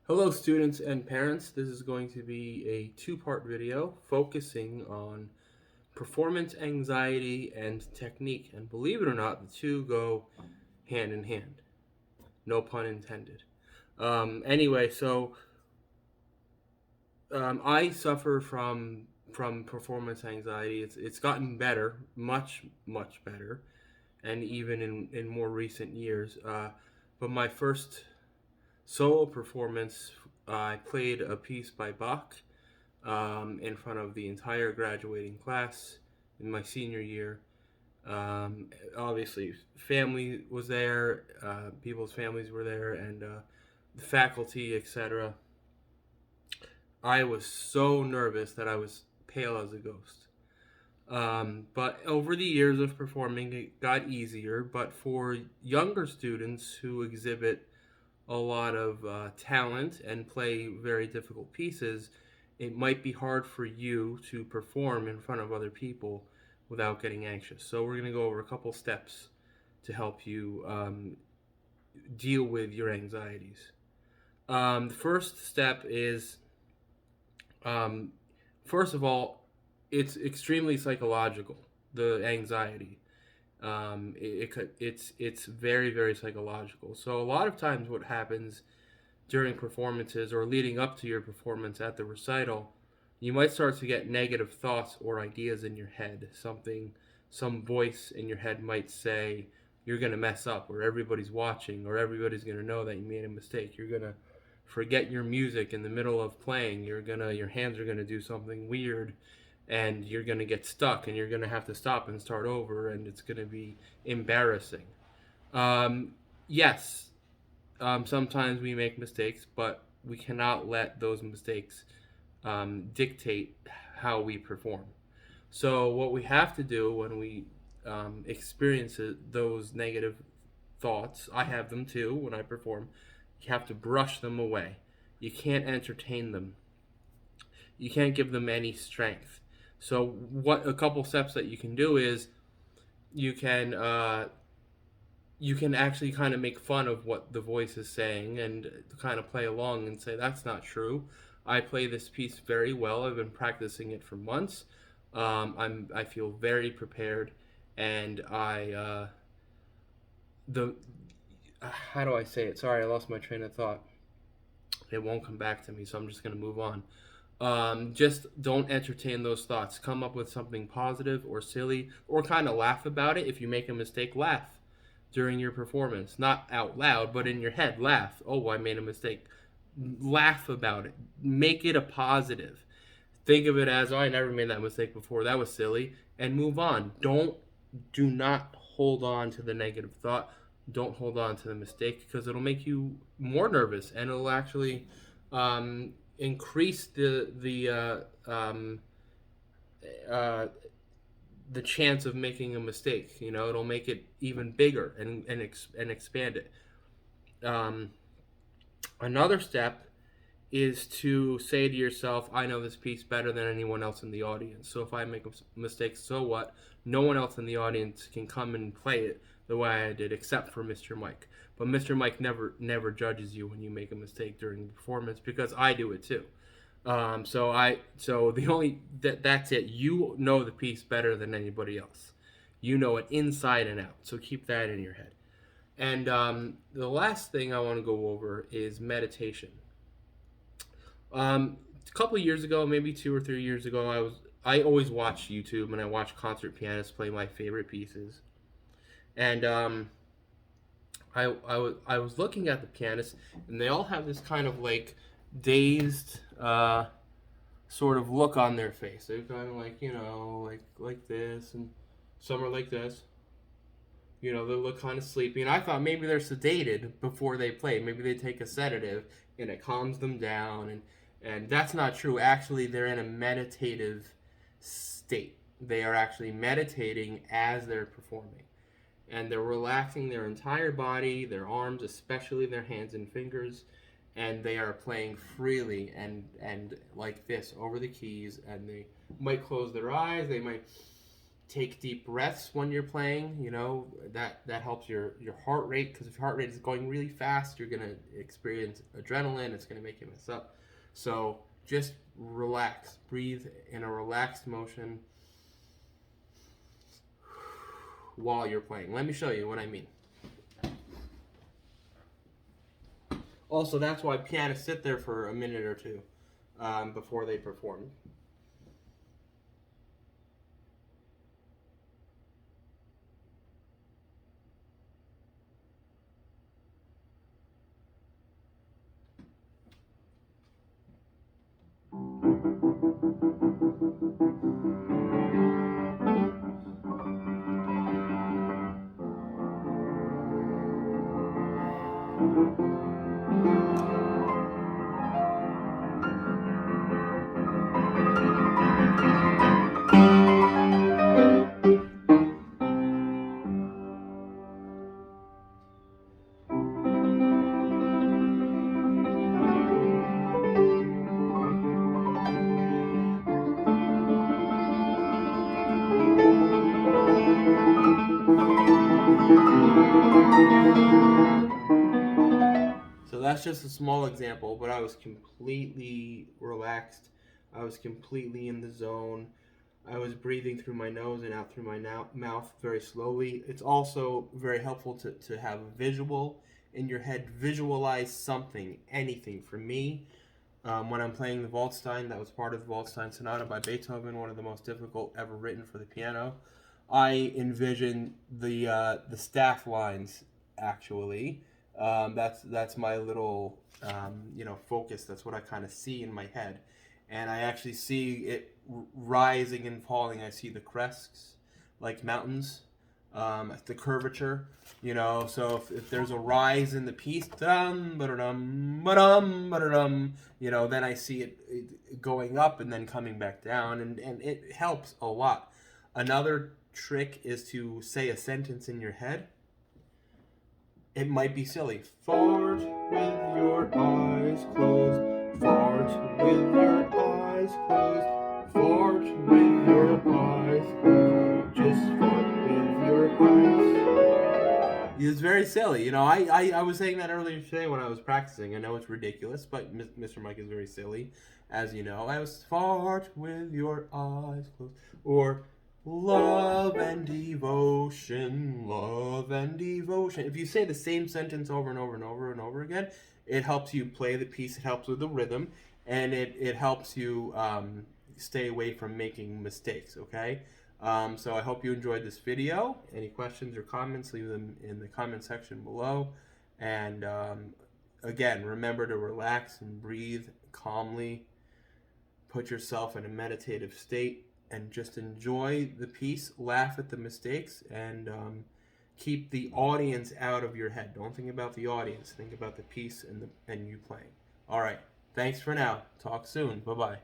Hello, students and parents. This is going to be a two-part video focusing on performance anxiety and technique. And believe it or not, the two go hand in hand. No pun intended. I suffer from performance anxiety. It's gotten better, much better, and even in more recent years. But my first solo performance, I played a piece by Bach in front of the entire graduating class in my senior year. Obviously, family was there, people's families were there, and the faculty, etc. I was so nervous that I was pale as a ghost. But over the years of performing, it got easier. But for younger students who exhibit a lot of talent and play very difficult pieces, it might be hard for you to perform in front of other people without getting anxious. So, we're going to go over a couple steps to help you deal with your anxieties. The first step is, um, first of all, it's extremely psychological, the anxiety. It's very psychological. So a lot of times, what happens during performances or leading up to your performance at the recital, you might start to get negative thoughts or ideas in your head. Some voice in your head might say you're gonna mess up, or everybody's watching, or everybody's gonna know that you made a mistake. You're gonna forget your music in the middle of playing. Your hands are gonna do something weird, and you're gonna get stuck, and you're gonna have to stop and start over, and it's gonna be embarrassing. Um, yes, sometimes we make mistakes, but we cannot let those mistakes dictate how we perform. So, what we have to do when we experience those negative thoughts, I have them too when I perform, you have to brush them away. You can't entertain them, you can't give them any strength. So, what a couple steps that you can do is you can you can actually kind of make fun of what the voice is saying and kind of play along and say that's not true. I play this piece very well. I've been practicing it for months. I feel very prepared, and the how do I say it? Sorry, I lost my train of thought. It won't come back to me, so I'm just gonna move on. Just don't entertain those thoughts. Come up with something positive or silly, or kind of laugh about it. If you make a mistake, laugh during your performance. Not out loud, but in your head, laugh. Oh, I made a mistake. Laugh about it. Make it a positive. Think of it as, oh, I never made that mistake before. That was silly. And move on. Do not hold on to the negative thought. Don't hold on to the mistake because it'll make you more nervous and it'll actually increase uh, the chance of making a mistake. You know, it'll make it even bigger and expand it. Um, Another step is to say to yourself, I know this piece better than anyone else in the audience. So if I make a mistake, so what? No one else in the audience can come and play it the way I did, except for Mr. Mike. But Mr. Mike never judges you when you make a mistake during the performance because I do it too. So the only that's it. You know the piece better than anybody else. You know it inside and out. So keep that in your head. And the last thing I want to go over is meditation. A couple of years ago, maybe 2 or 3 years ago, I always watch YouTube and I watch concert pianists play my favorite pieces. And I was looking at the pianists, and they all have this kind of like dazed sort of look on their face. They're kind of like, like this, and some are like this. You know, they look kind of sleepy, and I thought maybe they're sedated before they play. Maybe they take a sedative and it calms them down, and that's not true. Actually, they're in a meditative state. They are actually meditating as they're performing, and they're relaxing their entire body, their arms, especially their hands and fingers, and they are playing freely and like this over the keys, and they might close their eyes, they might take deep breaths when you're playing. You know, that helps your heart rate, because if your heart rate is going really fast, you're gonna experience adrenaline. It's gonna make you mess up. So just relax, breathe in a relaxed motion while you're playing. Let me show you what I mean. Also, that's why pianists sit there for a minute or two before they perform. So that's just a small example, but I was completely relaxed. I was completely in the zone. I was breathing through my nose and out through my mouth very slowly. It's also very helpful to have a visual in your head. Visualize something, anything. For me, when I'm playing the Waldstein, that was part of the Waldstein Sonata by Beethoven, one of the most difficult ever written for the piano. I envision the staff lines actually. That's my little focus. That's what I kind of see in my head, and I actually see it rising and falling. I see the crests like mountains, the curvature. So if there's a rise in the piece, dum ba-dum ba-dum ba-dum, then I see it going up and then coming back down, and it helps a lot. Another trick is to say a sentence in your head. It might be silly. Fart with your eyes closed. Fart with your eyes closed. Fart with your eyes closed. Just fart with your eyes. It's very silly. I was saying that earlier today when I was practicing. I know it's ridiculous, but Mr. Mike is very silly. As you know, I was fart with your eyes closed. Or love and devotion, love and devotion. If you say the same sentence over and over and over and over again, it helps you play the piece, it helps with the rhythm, and it helps you stay away from making mistakes, okay? So I hope you enjoyed this video. Any questions or comments, leave them in the comment section below. And again, remember to relax and breathe calmly. Put yourself in a meditative state and just enjoy the piece, laugh at the mistakes, and keep the audience out of your head. Don't think about the audience. Think about the piece and you playing. All right. Thanks for now. Talk soon. Bye-bye.